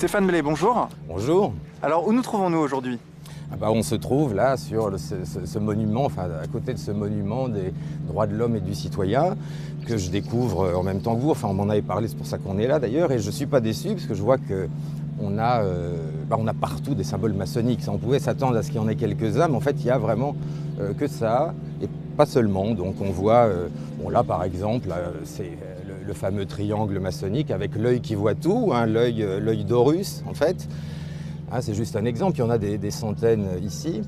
Stéphane Blay, bonjour. Bonjour. Alors, où nous trouvons-nous aujourd'hui? On se trouve là sur ce monument, enfin à côté de ce monument des droits de l'homme et du citoyen que je découvre en même temps que vous. Enfin, on m'en avait parlé, c'est pour ça qu'on est là d'ailleurs, et je ne suis pas déçu parce que je vois qu'on a, on a partout des symboles maçonniques. On pouvait s'attendre à ce qu'il y en ait quelques-uns, mais en fait, il y a vraiment que ça, et pas seulement. Donc on voit, là par exemple, c'est le fameux triangle maçonnique avec l'œil qui voit tout, hein, l'œil d'Horus en fait. C'est juste un exemple, il y en a des centaines ici.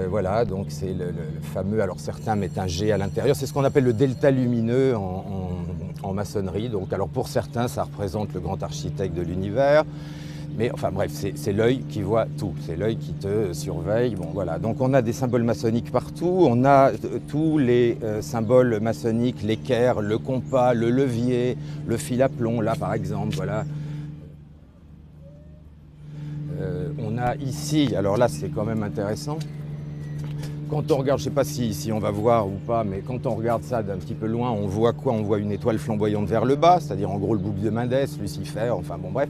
Voilà, donc c'est le fameux, alors certains mettent un G à l'intérieur, c'est ce qu'on appelle le delta lumineux en maçonnerie. Donc alors pour certains, ça représente le grand architecte de l'univers. Mais enfin bref, c'est l'œil qui voit tout, c'est l'œil qui te surveille. Bon voilà, donc on a des symboles maçonniques partout, on a tous les symboles maçonniques, l'équerre, le compas, le levier, le fil à plomb, là par exemple, voilà. On a ici, alors là c'est quand même intéressant, quand on regarde, je ne sais pas si on va voir ou pas, mais quand on regarde ça d'un petit peu loin, on voit quoi? On voit une étoile flamboyante vers le bas, c'est-à-dire en gros le bouc de Mendès, Lucifer, enfin bon bref.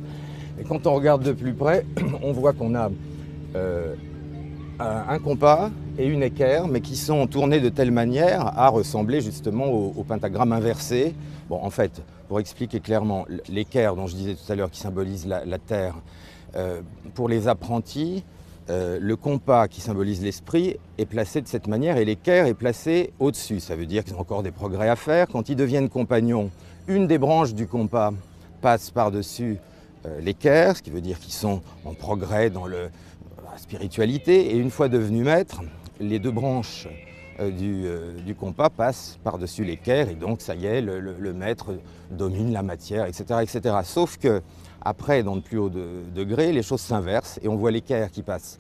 Et quand on regarde de plus près, on voit qu'on a un compas et une équerre, mais qui sont tournés de telle manière à ressembler justement au pentagramme inversé. Bon, en fait, pour expliquer clairement, l'équerre dont je disais tout à l'heure qui symbolise la terre, pour les apprentis, le compas qui symbolise l'esprit est placé de cette manière et l'équerre est placé au-dessus. Ça veut dire qu'ils ont encore des progrès à faire. Quand ils deviennent compagnons, une des branches du compas passe par-dessus l'équerre, ce qui veut dire qu'ils sont en progrès dans la spiritualité. Et une fois devenus maîtres, les deux branches du compas passent par-dessus l'équerre et donc ça y est, le maître domine la matière, etc., etc. Sauf que après, dans le plus haut degré, les choses s'inversent et on voit l'équerre qui passe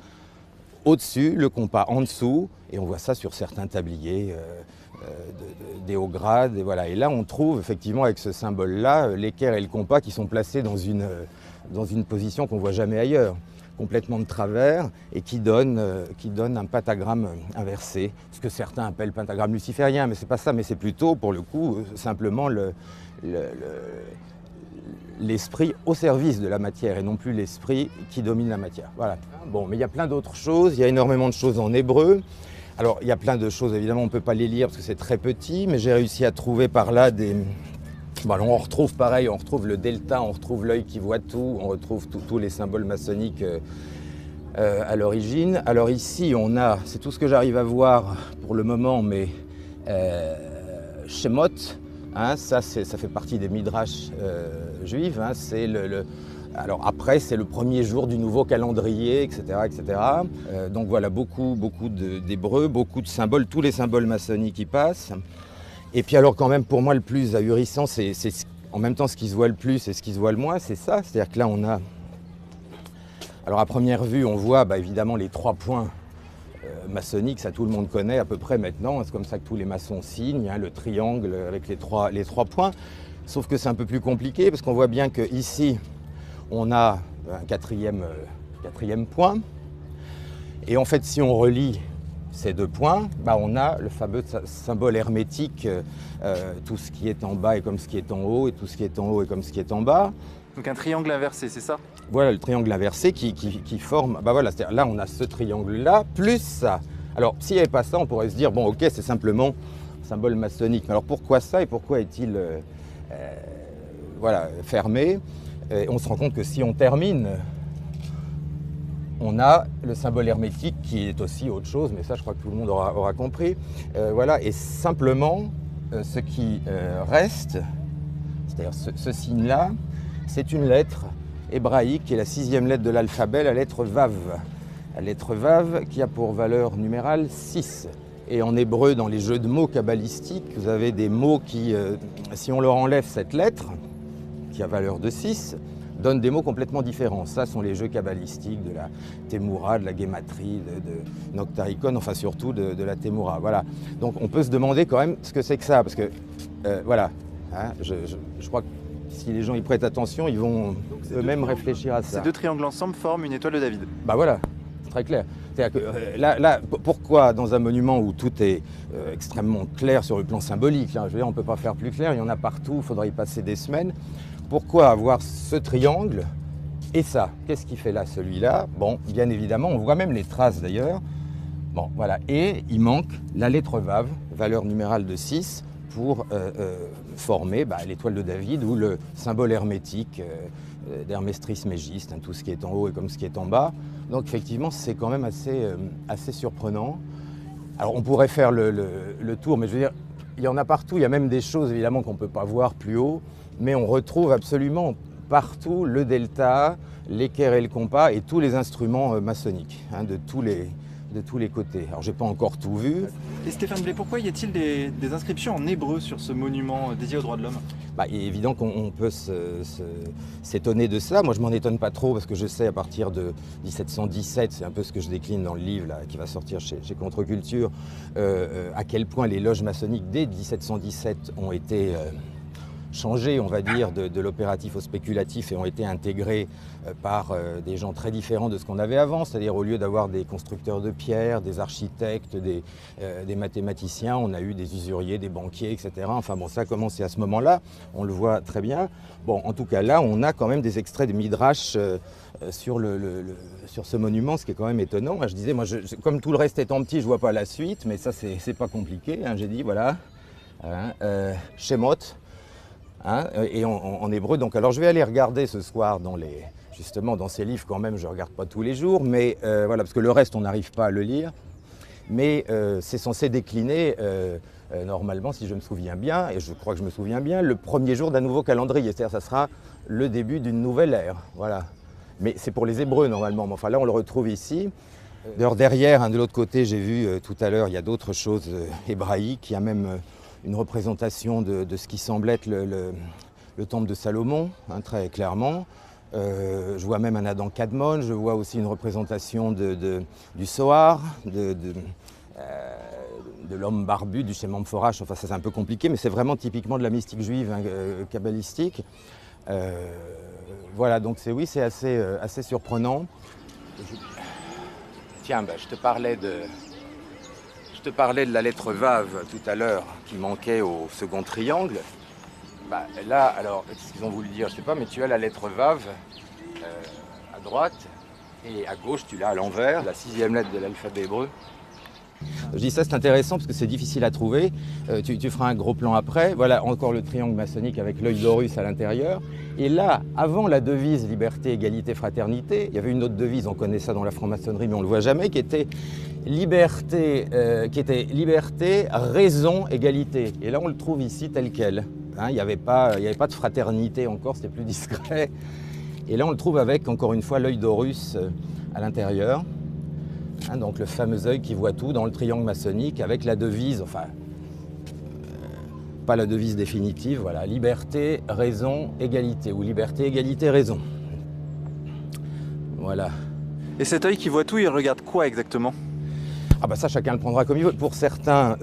au-dessus, le compas en dessous, et on voit ça sur certains tabliers des hauts grades. Et, voilà. Et là, on trouve effectivement avec ce symbole-là, l'équerre et le compas qui sont placés dans une position qu'on ne voit jamais ailleurs, complètement de travers, et qui donne un pentagramme inversé, ce que certains appellent pentagramme luciférien, mais c'est pas ça, mais c'est plutôt, pour le coup, simplement l'esprit au service de la matière et non plus l'esprit qui domine la matière. Voilà. Bon, mais il y a plein d'autres choses, il y a énormément de choses en hébreu. Alors, il y a plein de choses, évidemment, on ne peut pas les lire parce que c'est très petit, mais j'ai réussi à trouver par là des... Bon, alors on retrouve pareil, on retrouve le delta, on retrouve l'œil qui voit tout, on retrouve tous les symboles maçonniques à l'origine. Alors ici, on a, c'est tout ce que j'arrive à voir pour le moment, mais Shemot, hein, ça fait partie des midrash juifs. Hein, alors après, c'est le premier jour du nouveau calendrier, etc. etc. Donc voilà, beaucoup d'hébreux, beaucoup de symboles, tous les symboles maçonniques qui passent. Et puis alors quand même, pour moi, le plus ahurissant, c'est en même temps ce qui se voit le plus et ce qui se voit le moins, c'est ça. C'est-à-dire que là, on a... Alors à première vue, on voit évidemment les 3 points maçonniques, ça tout le monde connaît à peu près maintenant, c'est comme ça que tous les maçons signent, hein, le triangle avec les trois points. Sauf que c'est un peu plus compliqué parce qu'on voit bien qu'ici, on a un quatrième point. Et en fait, si on relie ces 2 points, on a le fameux symbole hermétique, tout ce qui est en bas est comme ce qui est en haut, et tout ce qui est en haut est comme ce qui est en bas. Donc un triangle inversé, c'est ça? Voilà, le triangle inversé qui forme, voilà, c'est-à-dire là on a ce triangle-là, plus ça. Alors s'il n'y avait pas ça, on pourrait se dire, bon ok, c'est simplement un symbole maçonnique. Mais alors pourquoi ça et pourquoi est-il fermé? Et on se rend compte que si on termine, on a le symbole hermétique qui est aussi autre chose, mais ça je crois que tout le monde aura compris. Voilà, et simplement ce qui reste, c'est-à-dire ce signe-là, c'est une lettre hébraïque qui est la 6e lettre de l'alphabet, la lettre Vav. La lettre Vav qui a pour valeur numérale 6. Et en hébreu, dans les jeux de mots kabbalistiques, vous avez des mots qui, si on leur enlève cette lettre, qui a valeur de 6, donnent des mots complètement différents. Ça sont les jeux kabbalistiques de la Témoura, de la Guématrie, de Noctaricon, enfin surtout de la Témoura. Voilà. Donc on peut se demander quand même ce que c'est que ça, parce que, voilà, hein, je crois que si les gens y prêtent attention, ils vont eux-mêmes réfléchir à ça. Ces 2 triangles ensemble forment une étoile de David. Voilà, c'est très clair. C'est-à-dire que là, pourquoi dans un monument où tout est extrêmement clair sur le plan symbolique, hein, je veux dire, on ne peut pas faire plus clair, il y en a partout, il faudrait y passer des semaines. Pourquoi avoir ce triangle Et ça, qu'est-ce qu'il fait là, celui-là? Bon, bien évidemment, on voit même les traces d'ailleurs. Bon, voilà. Et il manque la lettre Vav, valeur numérale de 6, pour former l'étoile de David ou le symbole hermétique d'Hermès Trismégiste, hein, tout ce qui est en haut et comme ce qui est en bas. Donc effectivement, c'est quand même assez surprenant. Alors on pourrait faire le tour, mais je veux dire, il y en a partout. Il y a même des choses évidemment qu'on ne peut pas voir plus haut, mais on retrouve absolument partout le delta, l'équerre et le compas et tous les instruments maçonniques, hein, de tous les côtés. Alors j'ai pas encore tout vu. Et Stéphane Blais, pourquoi y a-t-il des inscriptions en hébreu sur ce monument dédié aux droits de l'homme? Il est évident qu'on peut s'étonner de ça. Moi je m'en étonne pas trop parce que je sais à partir de 1717, c'est un peu ce que je décline dans le livre là, qui va sortir chez Contre-Culture, à quel point les loges maçonniques dès 1717 ont été changé, on va dire, de l'opératif au spéculatif et ont été intégrés par des gens très différents de ce qu'on avait avant. C'est-à-dire au lieu d'avoir des constructeurs de pierres, des architectes, des mathématiciens, on a eu des usuriers, des banquiers, etc. Enfin bon, ça a commencé à ce moment-là, on le voit très bien. Bon, en tout cas là, on a quand même des extraits de Midrash sur ce monument, ce qui est quand même étonnant. Je disais, moi, comme tout le reste étant petit, je vois pas la suite, mais ça, c'est pas compliqué. Hein. J'ai dit, voilà, Shemot. Hein, et en hébreu. Donc, alors je vais aller regarder ce soir justement dans ces livres quand même, je ne regarde pas tous les jours, mais voilà, parce que le reste on n'arrive pas à le lire. Mais c'est censé décliner normalement, si je me souviens bien, et je crois que je me souviens bien, le premier jour d'un nouveau calendrier. C'est-à-dire ça sera le début d'une nouvelle ère. Voilà. Mais c'est pour les Hébreux normalement. Mais enfin là on le retrouve ici. D'ailleurs derrière, hein, de l'autre côté, j'ai vu tout à l'heure, il y a d'autres choses hébraïques. Il y a même une représentation de ce qui semble être le temple de Salomon, hein, très clairement. Je vois même un Adam Kadmon, je vois aussi une représentation du Sohar, de l'homme barbu, du Shem Amphorach. Enfin, ça c'est un peu compliqué, mais c'est vraiment typiquement de la mystique juive, hein, kabbalistique. Voilà, donc c'est assez surprenant. Tiens, je te parlais de la lettre Vav tout à l'heure qui manquait au second triangle. Là, alors, qu'est-ce qu'ils ont voulu dire? Je ne sais pas, mais tu as la lettre Vav à droite et à gauche, tu l'as à l'envers, la 6e lettre de l'alphabet hébreu. Je dis ça, c'est intéressant parce que c'est difficile à trouver. Tu feras un gros plan après. Voilà encore le triangle maçonnique avec l'œil d'Horus à l'intérieur. Et là, avant la devise liberté, égalité, fraternité, il y avait une autre devise, on connaît ça dans la franc-maçonnerie, mais on ne le voit jamais, qui était liberté, raison, égalité. Et là, on le trouve ici tel quel. Hein, il n'y avait pas de fraternité encore, c'était plus discret. Et là, on le trouve avec, encore une fois, l'œil d'Horus à l'intérieur. Hein, donc le fameux œil qui voit tout dans le triangle maçonnique avec la devise, enfin, pas la devise définitive, voilà, liberté, raison, égalité, ou liberté, égalité, raison. Voilà. Et cet œil qui voit tout, il regarde quoi exactement? Ça, chacun le prendra comme il veut. Pour certains,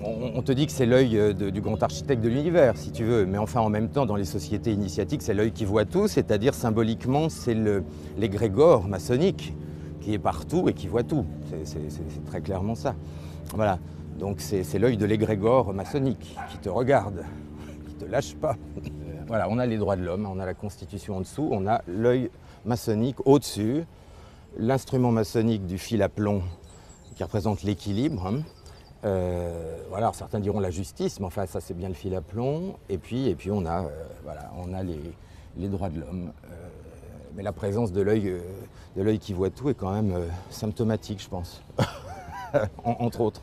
on te dit que c'est l'œil du grand architecte de l'univers, si tu veux. Mais enfin, en même temps, dans les sociétés initiatiques, c'est l'œil qui voit tout, c'est-à-dire symboliquement, c'est l'égrégore maçonnique qui est partout et qui voit tout. C'est très clairement ça. Voilà. Donc c'est l'œil de l'égrégore maçonnique qui te regarde, qui ne te lâche pas. Voilà, on a les droits de l'homme, on a la Constitution en dessous, on a l'œil maçonnique au-dessus, l'instrument maçonnique du fil à plomb qui représente l'équilibre. Hein. Voilà, alors certains diront la justice, mais enfin ça c'est bien le fil à plomb. Et puis on a, on a les droits de l'homme. Mais la présence de l'œil qui voit tout est quand même symptomatique, je pense, entre autres.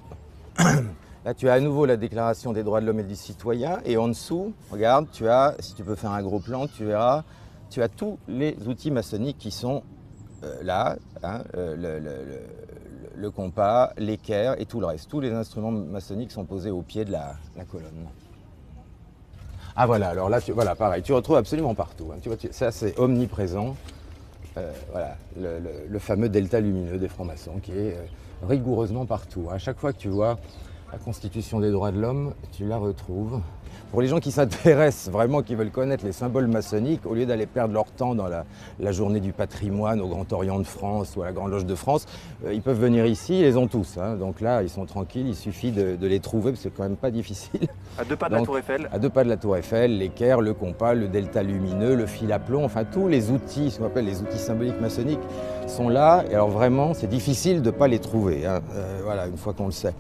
Là, tu as à nouveau la Déclaration des droits de l'homme et du citoyen, et en dessous, regarde, tu as, si tu peux faire un gros plan, tu verras, tu as tous les outils maçonniques qui sont là, hein, le compas, l'équerre et tout le reste. Tous les instruments maçonniques sont posés au pied de la colonne. Ah voilà, alors là, voilà, pareil, tu retrouves absolument partout. Hein, tu vois, ça c'est omniprésent. Voilà, le fameux delta lumineux des francs-maçons qui est rigoureusement partout. À chaque fois que tu vois La Constitution des droits de l'homme, tu la retrouves. Pour les gens qui s'intéressent vraiment, qui veulent connaître les symboles maçonniques, au lieu d'aller perdre leur temps dans la journée du patrimoine au Grand Orient de France ou à la Grande Loge de France, ils peuvent venir ici, ils les ont tous. Hein. Donc là, ils sont tranquilles, il suffit de les trouver, parce que c'est quand même pas difficile. À 2 pas de la Tour Eiffel. À 2 pas de la Tour Eiffel, l'équerre, le compas, le delta lumineux, le fil à plomb, enfin tous les outils, ce qu'on appelle les outils symboliques maçonniques, sont là. Et alors vraiment, c'est difficile de ne pas les trouver, hein. Voilà, une fois qu'on le sait.